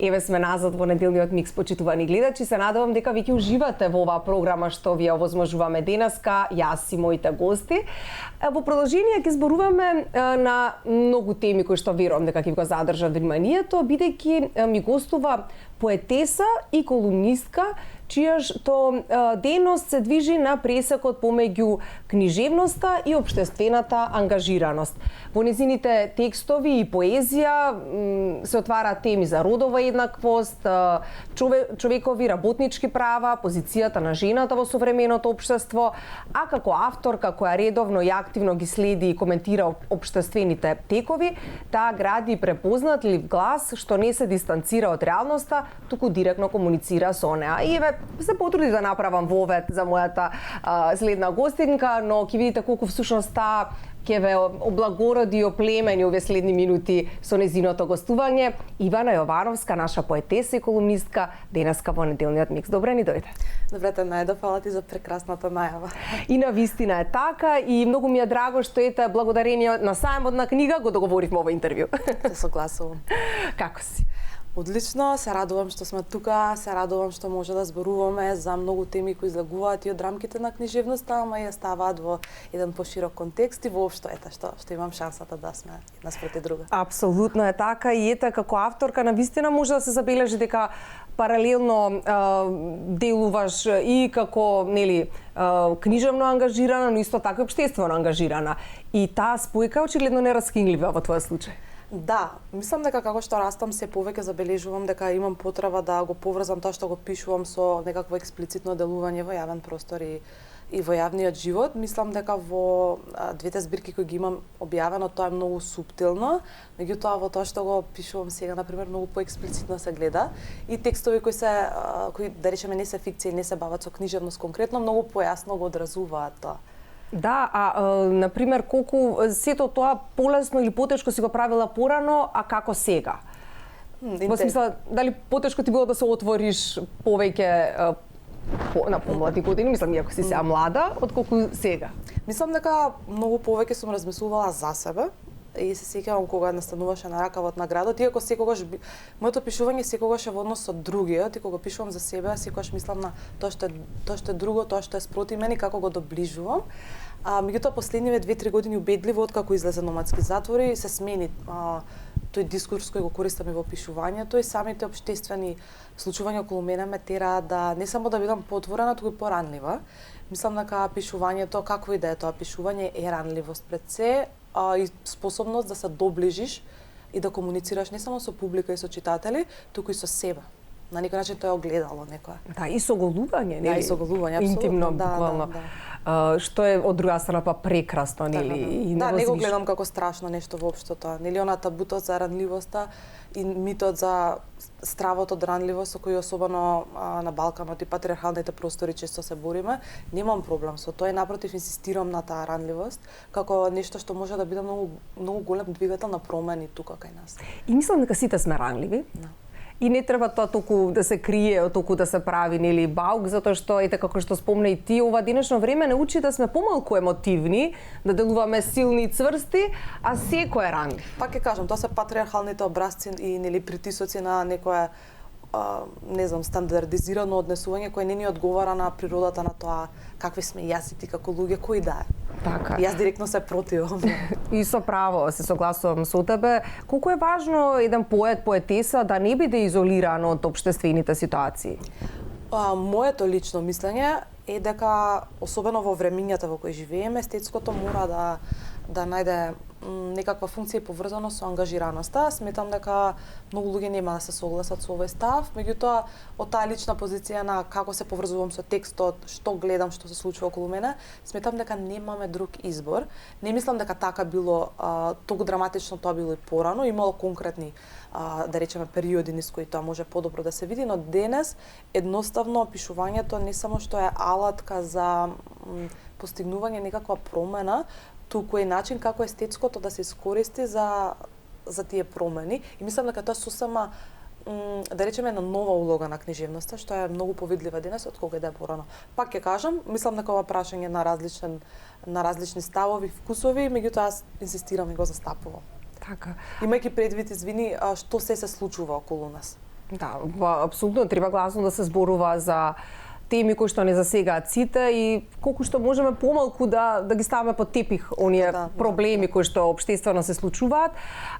Еве сме назад во неделниот микс, почитувани гледачи. Се надевам дека веќе уживате во оваа програма што ви ја овозможуваме денеска, јас и моите гости. Во продолжение ќе зборуваме на многу теми кои што верувам дека ќе го задржат вниманието, бидејќи ми гостува поетеса и колумнистка, чијашто дејност се движи на пресекот помеѓу книжевноста и општествената ангажираност. Во незините текстови и поезија се отвараат теми за родова еднаквост, човекови работнички права, позицијата на жената во современото општество, а како авторка која редовно и активно ги следи и коментира општествените текови, таа гради препознатлив глас што не се дистанцира од реалноста, туку директно комуницира со неа. И еве се потруди да направам вовет за мојата следна гостинка, но ќе видите колку всушност таа ќе ве облагороди и оплемени овие следни минути со незиното гостување. Ивана Јовановска, наша поетеса и колумнистка, денеска во неделниот микс. Добре ни дојде. Добре те најдов, фала ти за прекрасната најава. И на вистина е така и многу ми е драго што ете благодарение на сајмот на книга го договоривме ова интервју. Се согласувам. Како си? Одлично, се радувам што сме тука, се радувам што може да зборуваме за многу теми кои излегуваат и од рамките на книжевноста, ама ја ставаат во еден поширок контекст и воопшто што имам шансата да сме една спроти друга. Апсолутно е така и ете како авторка навистина може да се забележи дека паралелно делуваш и како книжевно ангажирана, но исто така и општествено ангажирана. И таа спојка очигледно не раскинлива во твој случај. Да, мислам дека како што растам се повеќе забележувам дека имам потреба да го поврзам тоа што го пишувам со некакво експлицитно делување во јавен простор и во јавниот живот. Мислам дека во двете збирки кои ги имам објавено тоа е многу суптилно, меѓутоа во тоа што го пишувам сега на пример многу поексплицитно се гледа и текстови кои да речеме не се фикција и не се бават со книжевност конкретно, многу појасно го одразуваат тоа. Да, например, колку сето тоа полесно или потешко си го правила порано, а како сега? Во смисла, дали потешко ти било да се отвориш повеќе на помлади години, мислам, иако си сега млада, отколку сега? Мислам дека многу повеќе сум размислувала за себе и се сеќавам кога настануваше на ракавот на градот, иако секогаш моето пишување секогаш е во однос со другиот, и кога пишувам за себе, секогаш мислам на тоа што е друго, тоа што е спроти мене, како го доближувам. Меѓутоа последниве 2-3 години убедливо откако излезе Номадски затвори се смени тој дискурс кој го користам и во пишувањето и самите општествени случувања околу мене ме тераат да не само да бидам поотворена, туку и поранлива. Мислам дека пишувањето, какво и да е тоа пишување, е ранливост пред се и способност да се доближиш и да комуницираш не само со публика и со читатели, туку и со себе. На некој начин тоа е огледало некоја. Да, и соголување, нели? Да, и соголување, апсолутно. Интимно, буквално. Што е од друга страна па прекрасно, нели? Да, не го гледам како страшно нешто воопшто тоа. Нели она табутот за ранливоста и митот за стравот од ранливост со кој особено на Балканот и патриархалните простори често се бориме, немам проблем со тоа и напротив инсистирам на таа ранливост како нешто што може да биде многу голем двигател на промени тука кај нас. И мислам дека сите сме ранливи. Да. И не треба тоа толку да се крие, толку да се прави, нели, баук, затоа што ете како што спомна и ти, ова денешно време не учи да сме помалку емотивни, да делуваме силни и цврсти, а секој е ранлив. Пак ќе кажам, тоа се патриархалните образци и нели притисоци на некоја не знам, стандардизирано однесување кое не ни одговара на природата на тоа какви сме јас и ти како луѓе, кои да е. Така. Јас директно се противам. И со право се согласувам со тебе. Колку е важно еден поет, поетеса да не биде изолиран од општествените ситуации? Моето лично мислење е дека, особено во времињата во кои живееме, естетското мора да најде некаква функција и поврзано со ангажираноста. Сметам дека многу луѓе нема да се согласат со овој став, меѓутоа од таа лична позиција на како се поврзувам со текстот, што гледам, што се случува околу мене, сметам дека немаме друг избор. Не мислам дека така било толку драматично, тоа било и порано, имало конкретни да речеме периоди низ кои тоа може подобро да се види, но денес едноставно пишувањето не само што е алатка за постигнување некаква промена, туку е начин како естетското да се искористи за тие промени и мислам дека тоа сосема да речеме една нова улога на книжевноста што е многу повидлива денес од кога да е порано. Пак ќе кажам, мислам дека ова прашање на различни ставови, вкусови, меѓутоа аз инсистирам и го застапувам. Така. Имајќи предвид, извини, што се случува околу нас. Да, апсолутно треба гласно да се зборува за теми кои што не засегаат сите и колку што можеме помалку да ги ставаме под тепих оние проблеми кои што општествено се случуваат.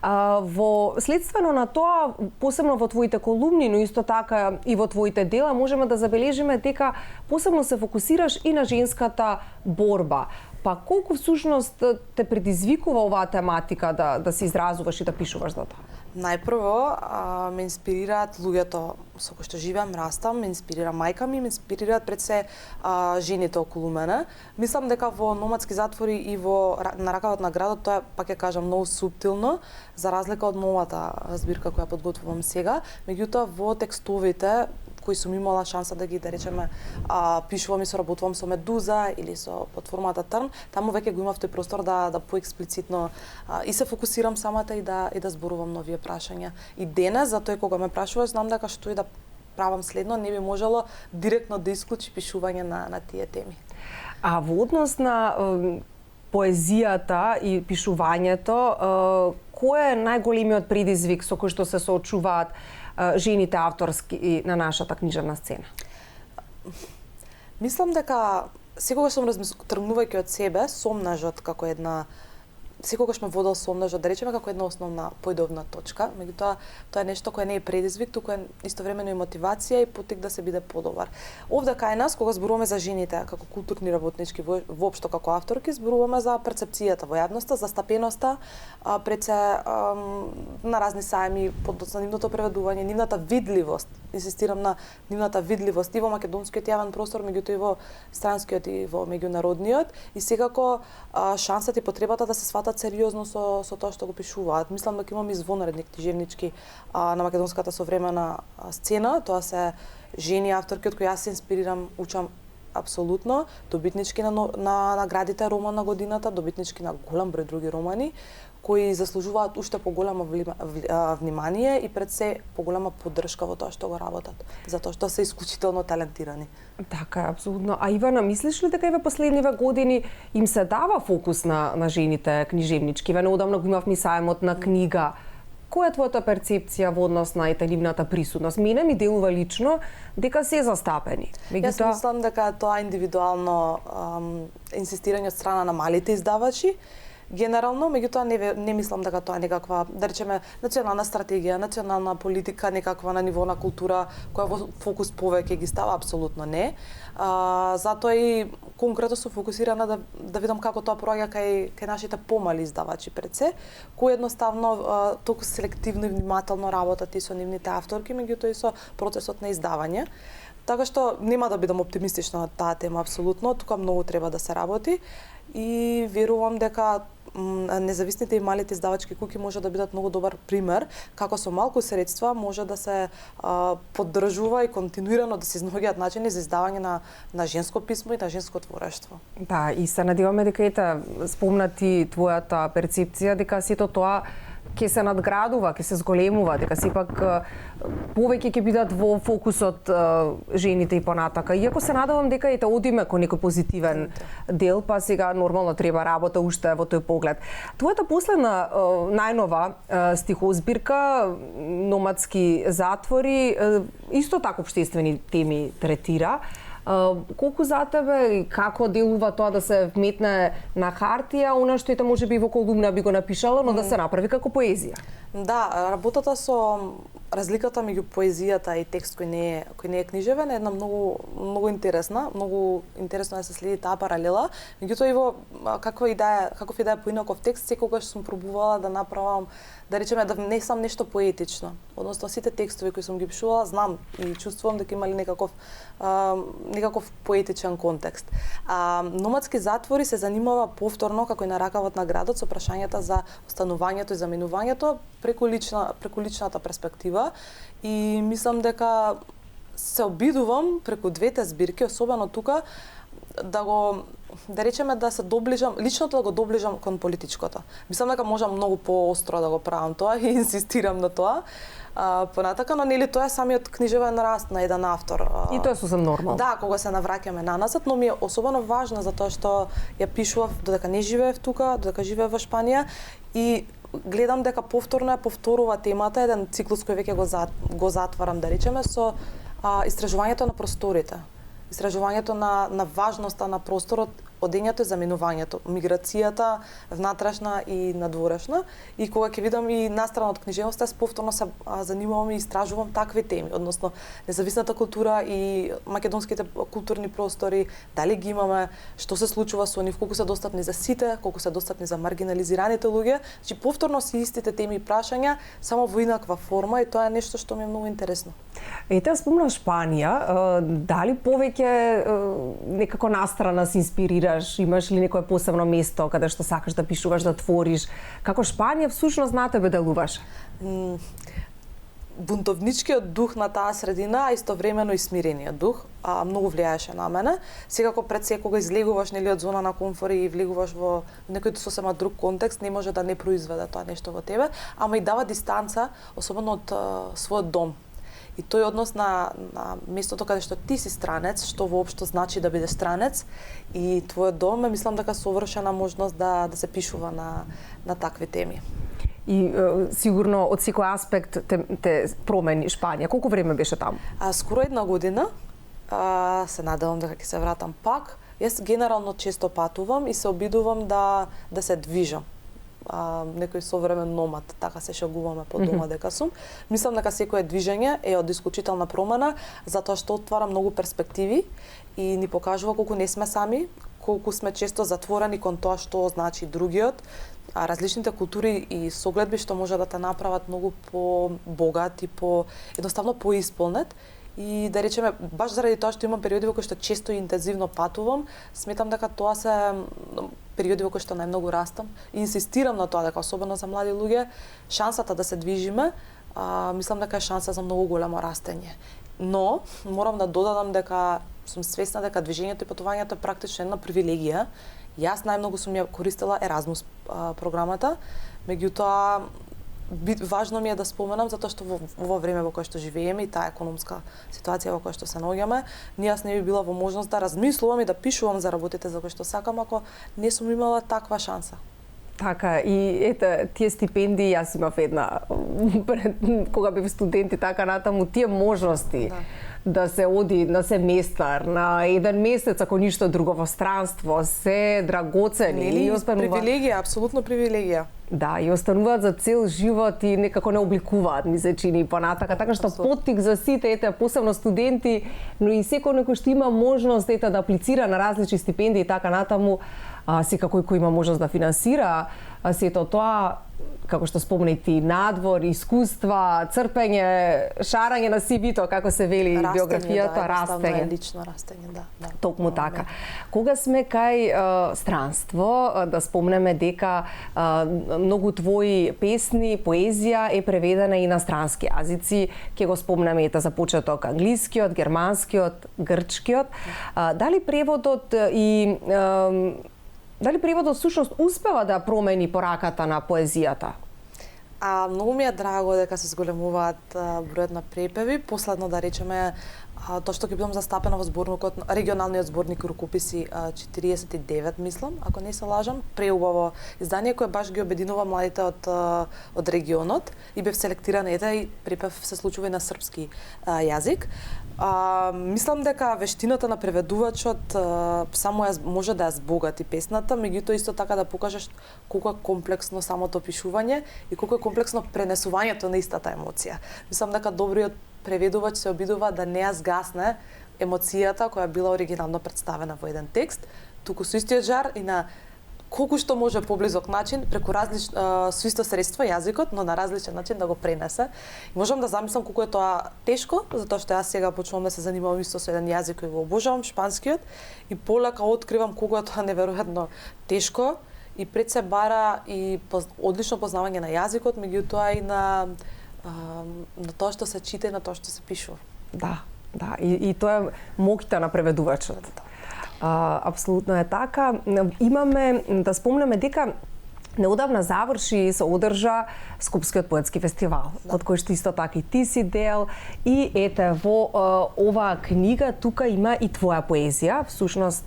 Во следствено на тоа, посебно во твоите колумни, но исто така и во твоите дела, можеме да забележиме дека посебно се фокусираш и на женската борба. Па колку всушност те предизвикува оваа тематика да се изразуваш и да пишуваш за тоа? Најпрво, ме инспирираат луѓето со кои што живеам, растам, ме инспирира мајка ми, ме инспирираат пред се жените околу мене. Мислам дека во Номадски затвори и во На ракавот на градот тоа пак ќе кажам многу суптилно, за разлика од новата збирка која подготвувам сега, меѓутоа во текстовите кои сум имала шанса да ги, да речеме, пишувам и соработувам со Медуза или со платформата Трн, таму веќе го имав тој простор да поексплицитно и се фокусирам самата и да зборувам нови прашања. И денес, затоа кога ме прашуваш, знам дека што и да правам следно, не би можело директно да исклучи пишување на тие теми. А во однос на поезијата и пишувањето, кој е најголемиот предизвик со кој што се соочуваат жените авторски на нашата книжевна сцена? Мислам дека секогаш сум тргнувајќи од себе, сомнажот како една секогаш ме водел сомнажот, да речеме, како една основна појдовна точка, меѓутоа тоа е нешто кое не е предизвик, туку е истовремено и мотивација и потик да се биде подобар. Овде кај нас, кога зборуваме за жените како културни работнички, воопшто како авторки, зборуваме за перцепцијата во јавноста, за стапеноста пред се на разни сајми, подоцна нивното преведување, нивната видливост, инсистирам на нивната видливост и во македонскиот јавен простор, меѓутоа и во странскиот и во меѓународниот, и секако шансата и потребата да се сватат сериозно со тоа што го пишуваат. Мислам дека имам извонредни книжевнички на македонската современа сцена, тоа се жени авторки од кои јас се инспирирам, учам апсолутно, добитнички на наградите роман на годината, добитнички на голем број други романи, кои заслужуваат уште поголемо внимание и пред се поголема поддршка во тоа што го работат, затоа што се исклучително талентирани. Така е, апсолутно. А Ивана, мислиш ли дека и во последниве години им се дава фокус на жените книжевнички? Ве неодамна го имавме сајмот на книга. Која е твојата перцепција во однос на нивната присутност? Мене ми делува лично дека се застапени. Јас мислам дека тоа индивидуално инсистирање од страна на малите издавачи, генерално, меѓутоа не мислам дека тоа е некаква, да речеме, национална стратегија, национална политика, некаква на ниво на култура која во фокус повеќе ги става, апсолутно не. Затоа и конкретно сум фокусирана да видам како тоа проаѓа кај нашите помали издавачи пред се, кои едноставно толку селективно и внимателно работат и со нивните авторки, меѓутоа и со процесот на издавање. Така што нема да бидам оптимистична на таа тема апсолутно, тука многу треба да се работи и верувам дека независните и малите издавачки куќи може да бидат многу добар пример како со малку средства може да се поддржува и континуирано да се изнаоѓаат начини за издавање на женско писмо и на женско творештво. Да, и се надеваме дека спомнати твојата перцепција дека сето тоа ќе се надградува, ќе се зголемува, дека сепак повеќе ќе бидат во фокусот жените и понатака. Иако се надевам дека и одиме кон некој позитивен дел, па сега нормално треба работа уште во тој поглед. Твојата последна најнова стихозбирка Номадски затвори исто така општествени теми третира. Колку за тебе и како делува тоа да се вметне на хартија, она што ете можеби и во колумна би го напишала, но да се направи како поезија? Да, работата со разликата меѓу поезијата и текст кој не е книжевен е една многу интересна, многу интересно да се следи таа паралела. Меѓутоа и во каков идеја поинаков текст секогаш сум пробувала да направам, да речеме, да внесам нешто поетично. Односно сите текстови кои сум ги пишувала, знам и чувствувам дека имали некаков поетичен контекст. Номадски затвори се занимава повторно, како и На ракавот на градот, со прашањата за останувањето и заминувањето преку личната перспектива и мислам дека се обидувам преку двете збирки, особено тука, да речеме да се доближам, личното да го доближам кон политичкото. Мислам дека можам многу поостро да го правам тоа и инсистирам на тоа. Понатака, но нели тоа е самиот книжевен раст на еден автор. И тоа е сосем нормално. Да, кога се навраќаме наназад, но ми е особено важно затоа што ја пишував додека не живеев тука, додека живеев во Шпанија и гледам дека повторно ја повторува темата, еден циклус кој веќе го затварам, да речеме, со истражувањето на просторите. Истражувањето на важноста на просторот, одењето и заминувањето, миграцијата внатрешна и надворешна, и кога ќе видам и настрана од книжевноста, повторно се занимавам и истражувам такви теми, односно независната култура и македонските културни простори, дали ги имаме, што се случува со нив, колку се достапни за сите, колку се достапни за маргинализираните луѓе, значи повторно се истите теми и прашања, само во инаква форма, и тоа е нешто што ми е многу интересно. Ете, спомна Шпанија, дали повеќе некако настрана се инспирираш, имаш ли некое посебно место каде што сакаш да пишуваш, да твориш? Како Шпанија всушност на тебе делуваше? Бунтовничкиот дух на таа средина, а истовремено и смирениот дух, многу влијаеше на мене. Секако пред секога излегуваш нели од зона на комфор и влегуваш во некој сосема друг контекст, не може да не произведе тоа нешто во тебе, ама и дава дистанца, особено од својот дом. И тој однос на местото каде што ти си странец, што воопшто значи да бидеш странец, и твојот дом е, мислам дека совршена можност да се пишува на такви теми. И сигурно од секој аспект те промени Шпанија. Колку време беше таму? Скоро 1 година. Се надевам дека ќе се вратам пак. Јас генерално често патувам и се обидувам да се движам. Некој современ номад, така се шегуваме по дома дека сум. Мислам дека секое движење е од исклучителна промена, затоа што отвара многу перспективи и ни покажува колку не сме сами, колку сме често затворени кон тоа што значи другиот, различните култури и согледби што може да те направат многу по-богат и едноставно поисполнет. И да речеме, баш заради тоа што имам периоди во кои што често и интензивно патувам, сметам дека тоа се периоди во кои што најмногу растам и инсистирам на тоа дека особено за млади луѓе шансата да се движиме, мислам дека е шанса за многу големо растење. Но морам да додадам дека сум свесна дека движењето и патувањето е практично една привилегија. Јас најмногу сум ја користела Еразмус програмата, меѓутоа важно ми е да споменам затоа што во време во кое што живееме и таа економска ситуација во која што се наоѓаме, јас не би била во можност да размислувам и да пишувам за работите за кои што сакам ако не сум имала таква шанса. Така, и ете, тие стипендии, јас имав една, кога бев студент и така натаму, тие можности да се оди на семестар, на еден месец, ако ништо друго, во странство, се драгоцени. Нели, привилегија, апсолутно привилегија. Да, и остануваат за цел живот и некако не обликуваат, ми се чини понатака, така што поттик за сите, ете, посебно студенти, но и секој некој што има можност ете да аплицира на различни стипендии и така натаму, секако кој има можност да финансира сето тоа, како што спомнети, надвор, искуства, црпење, шарање на CV-то, како се вели биографијата, растење. Лично растење, да. Токму така. Кога сме кај странство, да спомнеме дека многу твои песни, поезија е преведена и на странски јазици. Ќе го спомнеме ета за почеток англискиот, германскиот, грчкиот. Дали преводот всушност успева да промени пораката на поезијата? Многу ми е драго дека се зголемуваат бројот на препеви. Последно да речеме тоа што ќе бидам застапена во зборникот, регионалниот зборник рукописи 49, мислам, ако не се лажам, преубаво издание кое баш ги обединува младите од регионот и бев селектирана и препев се случува и на српски јазик. Мислам дека вештината на преведувачот само може да ја збогати песната, меѓутоа исто така да покажеш колку е комплексно самото пишување и колку е комплексно пренесувањето на истата емоција. Мислам дека добриот преведувач се обидува да не ја згасне емоцијата која била оригинално представена во еден текст, туку со истиот жар и на колку што може поблизок начин, преку со исто средство, јазикот, но на различен начин да го пренесе. И можам да замислам колку е тоа тешко, затоа што јас сега почнувам да се занимавам исто со еден јазик кој го обожавам, шпанскиот, и полека откривам колку е тоа неверојатно тешко и пред се бара и одлично познавање на јазикот, меѓутоа и на тоа што се чита и на тоа што се пишува. Да, и тоа е моќта на преведувачот. Апсолутно е така. Имаме да спомнеме дека неодамна заврши и се одржа Скопскиот поетски фестивал, од кој што исто така и ти си дел. И ете, во оваа книга тука има и твоја поезија, всушност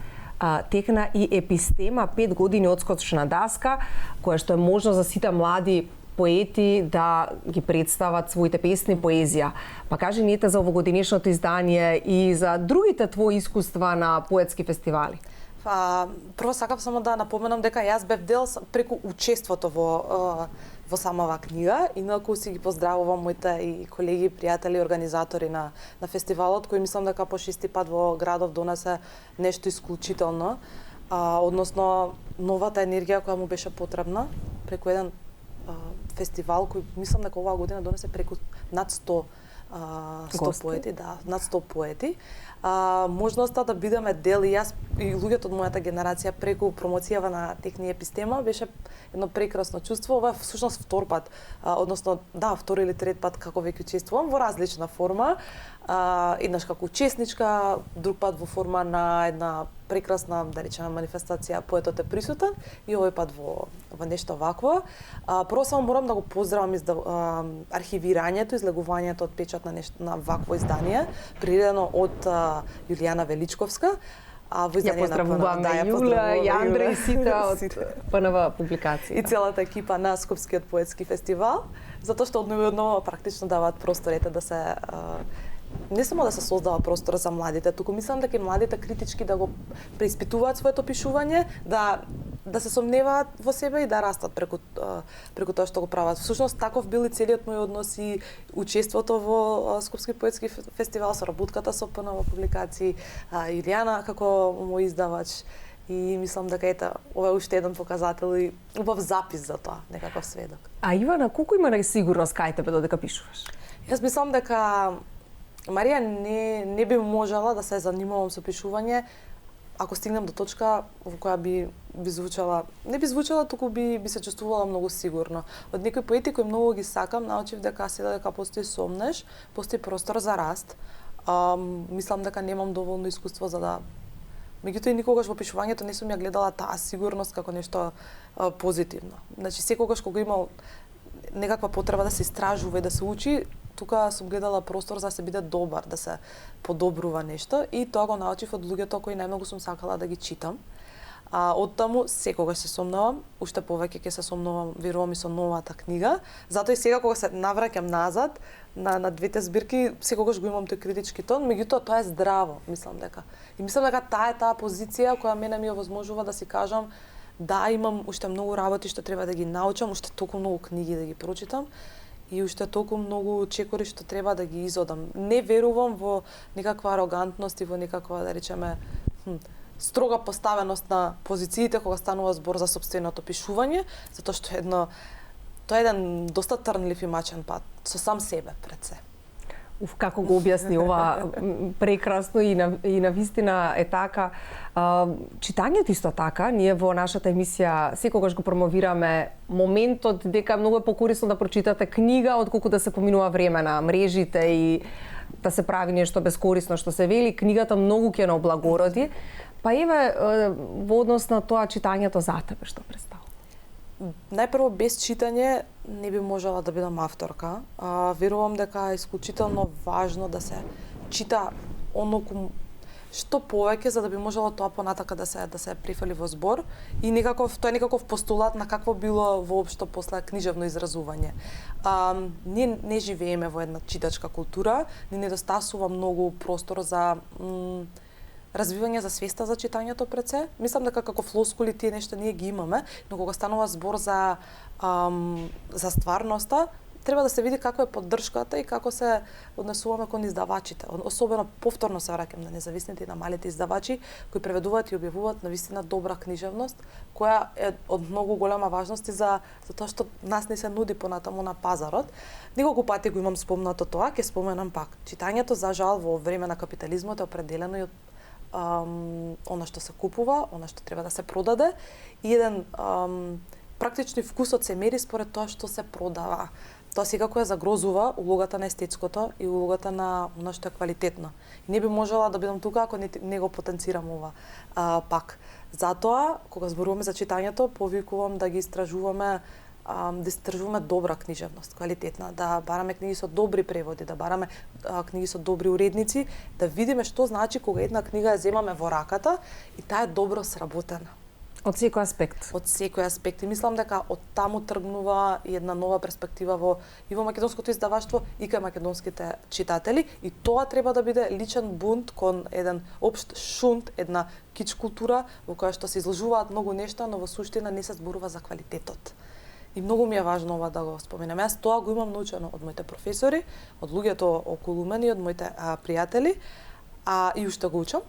текна и епистема 5 години одскочна даска, која што е можно за сите млади поети да ги представат своите песни, поезија. Па кажи ни за овогодинешното издание и за другите твои искуства на поетски фестивали. Прво сакам само да напоменам дека јас бев дел преку учеството во самава книга, инаку си ги поздравувам моите и колеги, пријатели, организатори на фестивалот, кои мислам дека по 6-ти пат во градов донесе нешто исклучително, односно новата енергија која му беше потребна преку еден фестивал кој мислам дека оваа година донесе преку над 100 поети, над 100 поети. Можноста да бидеме дел и јас и луѓето од мојата генерација преку промоцијава на техни епистема беше едно прекрасно чувство. Ова е всушност втор пат, односно втор или трет пат како веќе учествувам во различна форма. Еднаш како учесничка, друг пат во форма на една прекрасна, да речеме, манифестација Поетот е присутен и овој пат во нешто вакво. Прво само морам да го поздравам архивирањето, излегувањето од печат на вакво издание, приредено од Јулијана Величковска. Ја поздравуваме Јула, Јандре и сите од ПНВ публикација. И целата екипа на Скопскиот поетски фестивал, затоа што одново практично даваат просторите да се не само да се создава простор за младите, туку мислам дека и младите критички да го преиспитуваат своето пишување, да се сомневаат во себе и да растат преку тоа што го прават. Всушност таков бил и целиот мој однос и учеството во Скопски поетски фестивал, соработката со ПНВ публикации, Јулијана како мој издавач, и мислам дека ова е уште еден показател и убав запис за тоа, некаков сведок. А Ивана, колку има несигурност кај тебе додека пишуваш? Јас мислам дека Марија не би можела да се занимавам со пишување ако стигнем до точка во која би звучала, не би звучала, туку би се чувствувала многу сигурно. Од некои поети кои многу ги сакам, научив дека дека постои сомнеш, постои простор за раст. Мислам дека немам доволно искуство за да меѓутоа и никогаш во пишувањето не сум ја гледала таа сигурност како нешто позитивно. Значи секогаш кога имал некаква потреба да се истражува и да се учи, тука сум гледала простор за да се биде добар, да се подобрува нешто и тоа го научив од луѓето кои најмногу сум сакала да ги читам. Од таму секогаш се сомнувам, уште повеќе ќе се сомнувам, верувам и со новата книга. Затоа и сега кога се навраќам назад на двете збирки, секогаш го имам тој критички тон, меѓутоа тоа е здраво, мислам дека. И мислам дека таа позиција која мене ми овозможува да си кажам да, имам уште многу работи што треба да ги научам, уште толку многу книги да ги прочитам и уште толку многу чекори што треба да ги изодам. Не верувам во некаква арогантност и во некаква, да речеме, строга поставеност на позициите кога станува збор за сопственото пишување, затоа што тоа е еден доста трнлив и мачен пат со сам себе пред се. Како го објасни ова прекрасно и на вистина е така. Читањето исто така, ние во нашата емисија секогаш го промовираме моментот дека многу е покорисно да прочитате книга отколку да се поминува време на мрежите и да се прави нешто бескорисно што се вели. Книгата многу ќе на облагороди. Па еве во однос на тоа читањето за тебе што представува? Најпрво, без читање не би можела да бидам авторка. Верувам дека е исклучително важно да се чита оноку што повеќе за да би можело тоа понатака да се префали во збор и тоа е некаков постулат на какво било воопшто после книжевно изразување. Ние не живееме во една читачка култура, ни недостасува многу простор за развивање за свеста за читањето пред се. Мислам дека како флоскули тие нешто ние ги имаме, но кога станува збор за стварноста, треба да се види каква е поддршката и како се однесуваме кон издавачите. Особено повторно се враќам на независните и на малите издавачи кои преведуваат и објавуваат навистина добра книжевност, која е од многу голема важност за тоа што нас не се нуди понатаму на пазарот. Неколку пати го имам спомнато тоа, ќе споменам пак. Читањето за жал во време на капитализмот е определено и од она што се купува, она што треба да се продаде и еден практично вкусот се мери според тоа што се продава. Тоа секако ја загрозува улогата на естетското и улогата на она што е квалитетно. И не би можела да бидам тука ако не го потенцирам ова пак. Затоа, кога зборуваме за читањето, повикувам да ги истражуваме да истражуваме добра книжевност, квалитетна, да бараме книги со добри преводи, да бараме книги со добри уредници, да видиме што значи кога една книга ја земаме во раката и таа е добро сработена. Од секој аспект. Од секој аспект. И мислам дека од таму тргнува и една нова перспектива и во македонското издаваштво и кај македонските читатели, и тоа треба да биде личен бунт кон еден општ шунт, една кич култура во која што се изложуваат многу нешта, но во суштина не се зборува за квалитетот. И многу ми е важно ова да го споменам. Јас тоа го имам научено од моите професори, од луѓето околу мене, од моите пријатели, и уште го учам.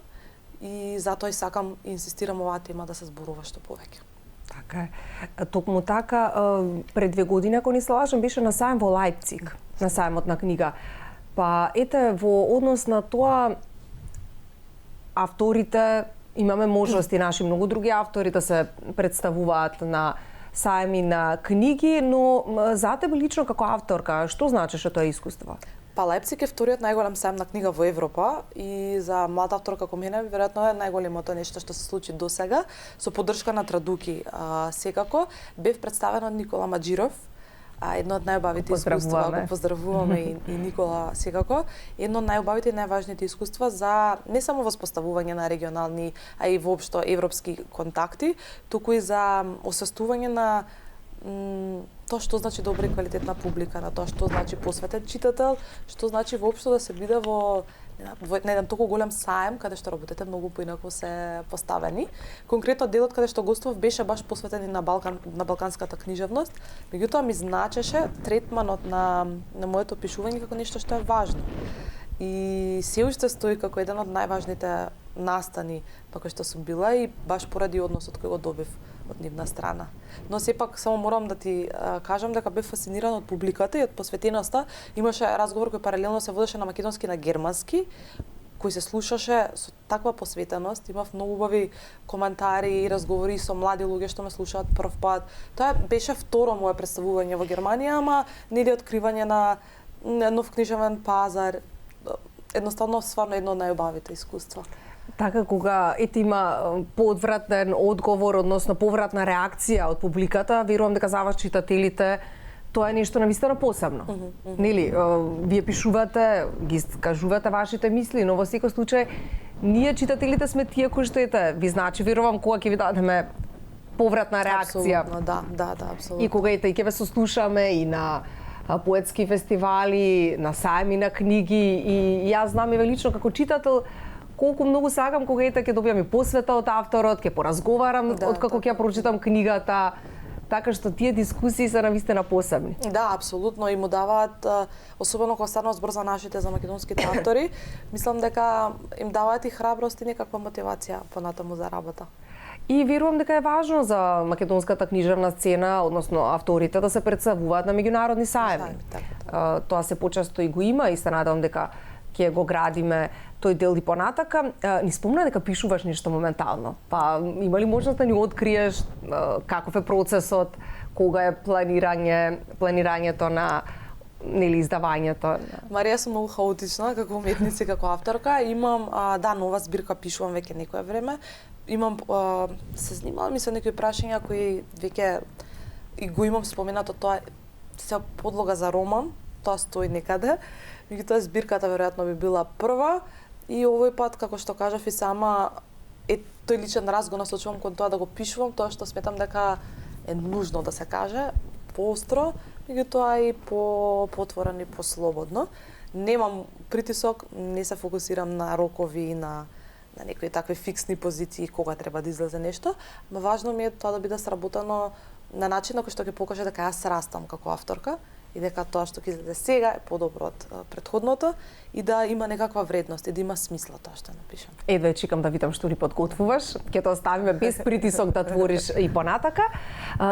И затоа и сакам и инсистирам оваа тема да се зборува што повеќе. Така е. Токму така, пред 2 години, ако не се лажам, беше на сајм во Лајпциг, на сајмот на книга. Па ете, во однос на тоа, авторите, имаме можности, наши многу други автори да се представуваат на сајми на книги, но за тебе лично како авторка, што значеше тоа искуство? Па Лајпциг е вториот најголем сајм на книга во Европа и за млада авторка како мене веројатно е најголемото нешто што се случи досега, со поддршка на Традуки. Секако бев представен од Никола Маџиров, едно од најубавите искуства, го поздравуваме и Никола секако, едно од најубавите и најважните искуства за не само воспоставување на регионални, а и воопшто европски контакти, туку и за освестување на тоа што значи добра и квалитетна публика, на тоа што значи посветен читател, што значи воопшто да се биде во еден толку голем саем каде што работите многу поинаку се поставени. Конкретно делот каде што гостував беше баш посветен и на балканската книжевност, меѓутоа ми значеше третманот на моето пишување како нешто што е важно. И се уште стои како еден од најважните настани на кој што сум била и баш поради односот кој го добив од нивна страна. Но сепак само морам да ти кажам дека бев фасциниран од публиката и од посветеноста. Имаше разговор кој паралелно се водеше на македонски и на германски, кој се слушаше со таква посветеност. Имав многу убави коментари и разговори со млади луѓе што ме слушаат прв пат. Тоа беше второ мое представување во Германија, ама нели откривање на нов книжевен пазар. Едноставно стварно едно од најубавите искуства. Така, кога има поодвратен одговор, односно повратна реакција од публиката, верувам дека за вас читателите тоа е нешто навистина посебно. Нели, вие пишувате, ги кажувате вашите мисли, но во секој случај ние читателите сме тие кои што ви значи, верувам, кога ќе ви дадеме повратна реакција. Апсолутно, да, апсолутно. И кога ќе ве сослушаме и на поетски фестивали, на сајми на книги, и јас знам и лично како читател колку многу сакам кога ќе добиам и посвета од авторот, ќе поразговарам откако ќе ја прочитам книгата, така што тие дискусии се навистина посебни. Да, апсолутно, и му даваат, особено кога станува збор за нашите, за македонските автори, мислам дека им даваат и храброст и некаква мотивација понатаму за работа. И верувам дека е важно за македонската книжевна сцена, односно авторите, да се представуваат на меѓународни сајми. Тоа се почесто и го има и се надевам дека ќе го градиме тој дел и понатака. Ни спомна дека пишуваш нешто моментално. Па има ли можност да ни откриеш каков е процесот, кога е планирањето на издавањето? Марија, сум многу хаотична како уметница и како авторка. Имам нова збирка пишувам веќе некое време. Имам се занимавам и со некои прашања кои веќе и го имам споменато, тоа се подлога за роман, тоа стои некаде. Меѓутоа збирката веројатно би била прва и овој пат, како што кажав и сама, тој личен раз го насочувам кон тоа да го пишувам, тоа што сметам дека е нужно да се каже, поостро, меѓутоа и потворено и послободно. Немам притисок, не се фокусирам на рокови и на некои такви фиксни позиции кога треба да излезе нешто, но важно ми е тоа да биде сработено на начин на кој што ќе покаже дека јас растам како авторка и дека тоа што ќе излезе сега е подобро од претходното и да има некаква вредност и да има смисла тоа што напишам. Едва чекам да видам што ни подготвуваш. Ќе тоа оставиме без притисок да твориш и понатака.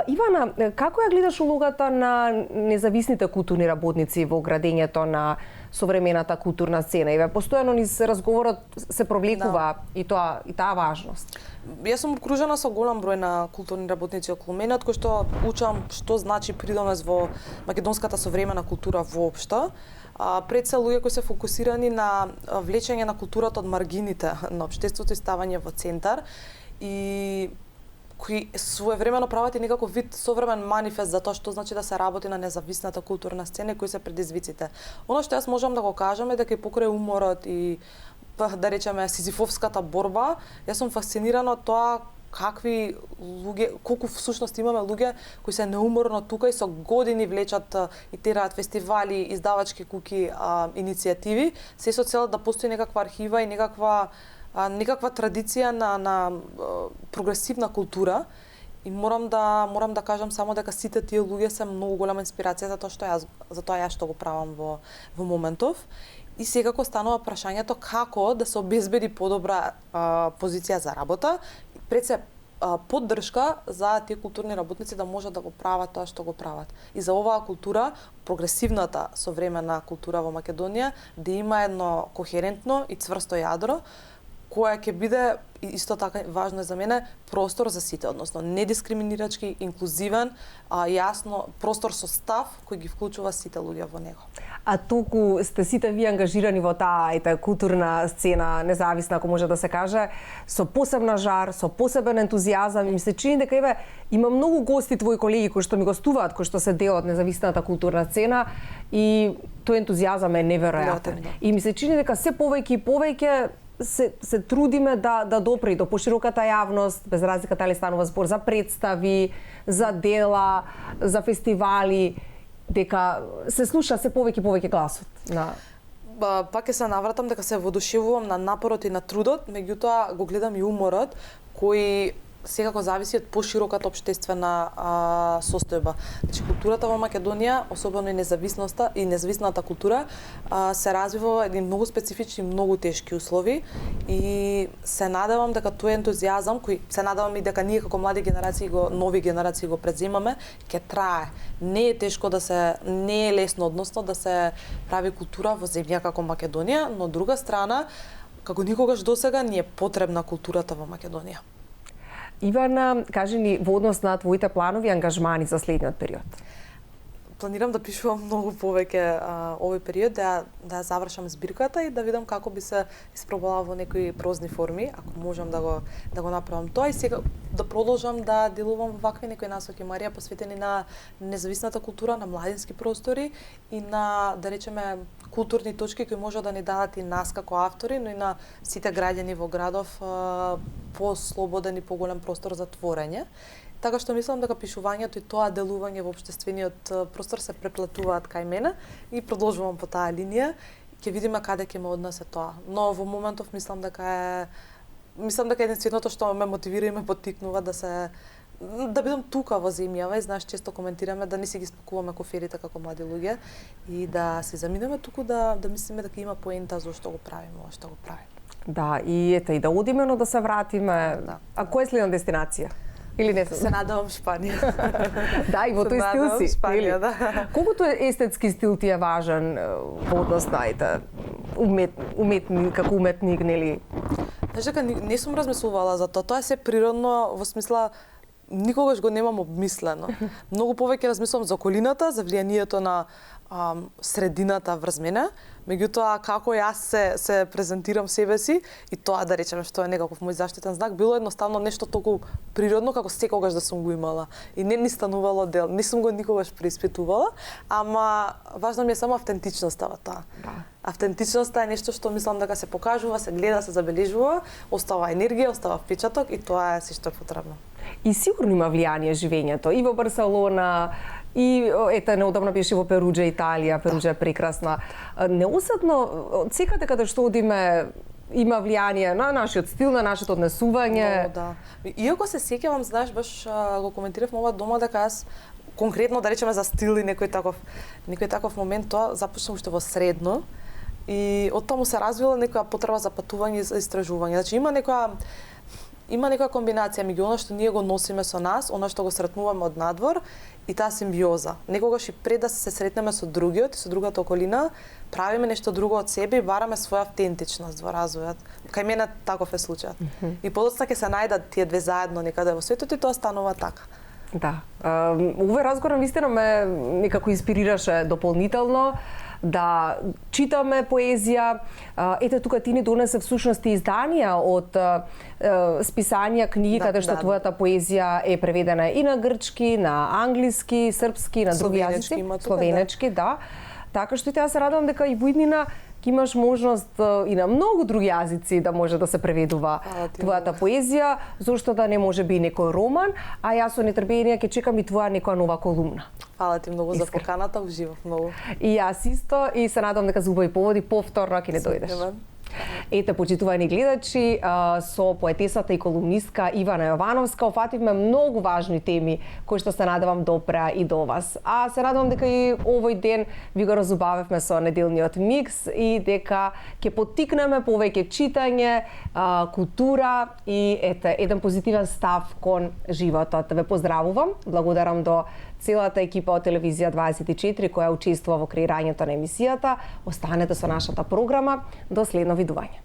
Ивана, како ја гледаш улогата на независните културни работници во градењето на современата културна сцена? Еве, постојано низ разговорот се провлекува и таа важност. Јас сум окружена со голем број на културни работници околу мене, од кои што учам што значи придонес во македонската современа култура воопшто. Пред се луѓе кои се фокусирани на влечење на културата од маргините на општеството и ставање во центар. И кои своевремено прават и некаков вид современ манифест за тоа што значи да се работи на независната културна сцена и кои се предизвиците. Оно што јас можам да го кажам е дека и покрај уморот и да речеме сизифовската борба, јас сум фасцинирана од тоа какви луѓе, колку всушност имаме луѓе кои се неуморно тука и со години влечат и тераат фестивали, издавачки куки, иницијативи, се со цел да постои некаква архива и некаква традиција на прогресивна култура. И морам да кажам само дека сите тие луѓе се многу голема инспирација за тоа јас што го правам во моментов. И секако станува прашањето како да се обезбеди подобра позиција за работа, пред се поддршка за тие културни работници да можат да го прават тоа што го прават. И за оваа култура, прогресивната современа култура во Македонија, да има едно кохерентно и цврсто јадро, која ќе биде, исто така важно е за мене, простор за сите, односно недискриминирачки, инклузивен, јасно, простор со став кој ги вклучува сите луѓе во него. А толку сте сите вие ангажирани во таа културна сцена, независна, ако може да се каже, со посебна жар, со посебен ентузијазам, и ми се чини дека има многу гости твои колеги кои што ми гостуваат, кои што се дел од независната културна сцена, и тој ентузијазам е неверојатен. И ми се чини дека се повеќе и повеќе се трудиме да допре до пошироката јавност, без разлика дали станува збор за представи, за дела, за фестивали, дека се слуша се повеќе и повеќе гласот на пак ќе се навратам дека се воодушевувам на напорот и на трудот, меѓутоа го гледам и уморот кој секако зависи од пошироката општествена состојба. Значи културата во Македонија, особено и независната култура, се развива во едни многу специфични, многу тешки услови и се надевам дека тој ентузијазам кој се надевам и дека ние како млади генерации нови генерации го преземаме, ќе трае. Не е тешко не е лесно односно да се прави култура во земја како Македонија, но од друга страна, како никогаш досега ни е потребна културата во Македонија. Ивана, кажи ни во однос на твоите планови и ангажмани за следниот период. Планирам да пишувам многу повеќе овој период, да завршам збирката и да видам како би се испробала во некои прозни форми, ако можам да го направам тоа, и сега да продолжам да делувам во вакви некои насоки, Марија, посветени на независната култура, на младински простори и на, да речеме, културни точки кои може да ни дадат и нас како автори, но и на сите граѓани во градов по-слободен и поголем простор за творење. Така што мислам дека пишувањето и тоа делување во општествениот простор се преплетуваат кај мене и продолжувам по таа линија. Ќе видиме каде ќе ме однесе тоа. Но во моментов мислам дека единственото што ме мотивира и ме поттикнува да бидам тука во земјава, и знаеш, често коментираме да не си ги спакуваме коферите како млади луѓе и да се заминеме туку да мислиме дека има поента зашто го правиме ова што го правиме. Да, и да одиме, но да се вратиме. Да. А која е следна дестинација? Или не се надевам Шпанија. Да, и во тој стил си. Шпанија, да. Колкото естетски стил ти е важен во однос на уметник, како уметник, нели? Знаеш дека не сум размислувала за тоа. Тоа е се природно, во смисла никогаш го немам обмислено. Многу повеќе размислувам за околината, за влијанието на средината врз мене, меѓутоа како јас се презентирам себе си и тоа, да речеме, што е некаков мој заштитен знак, било едноставно нешто толку природно како секогаш да сум го имала и не ни станувало дел, не сум го никогаш преиспитувала, ама важно ми е само автентичноста во тоа. Да. Автентичноста е нешто што мислам дека се покажува, се гледа, се забележува, остава енергија, остава впечаток и тоа е се што е потребно. И сигурно има влијание живењето и во Барселона, и неодамна беше во Перуџа, Италија. Перуџа е прекрасна. Неосетно, од секаде каде што одиме, има влијание на нашиот стил, на нашето однесување. Да. Иако се сеќавам, знаеш, баш го коментиравме ова дома, дека јас конкретно, да речеме, за стил и некој таков момент, тоа започнав уште во средно и од таму се развила некоја потреба за патување и за истражување. Значи има некоја комбинација меѓу она што ние го носиме со нас, она што го сретнуваме од надвор и таа симбиоза. Некогаш и пред да се сретнеме со другиот и со другата околина, правиме нешто друго од себе и бараме своја автентичност во развојот. Кај мене таков е случајот. И подоцна ќе се најдат тие две заедно некаде во светот и тоа станува така. Да. Овој разговор навистина ме некако инспирираше дополнително. да читаме поезија. Ете тука ти ни донесе всушност и изданија од списанија книги каде што твојата поезија е преведена и на грчки, на англиски, српски, на други јазици, словенечки, да. Така што ја се радувам дека и во иднина ќе имаш можност и на многу други јазици да може да се преведува твојата поезија, зошто да не може би некој роман, а јас со нетрпение ќе чекам и твоја некоја нова колумна. Фала ти многу за поканата, уживав многу. И јас исто и се надевам дека за убави поводи повторно ќе не дојдеш. Ете, почитувани гледачи, со поетесата и колумнистка Ивана Јовановска офативме многу важни теми кои што се надевам допреа и до вас. А се надевам дека и овој ден ви го разубавевме со неделниот микс и дека ќе поттикнеме повеќе читање, култура и ете, еден позитивен став кон животот. Ве поздравувам, благодарам до целата екипа од Телевизија 24 која учествува во креирањето на емисијата. Останете со нашата програма. До следно видување.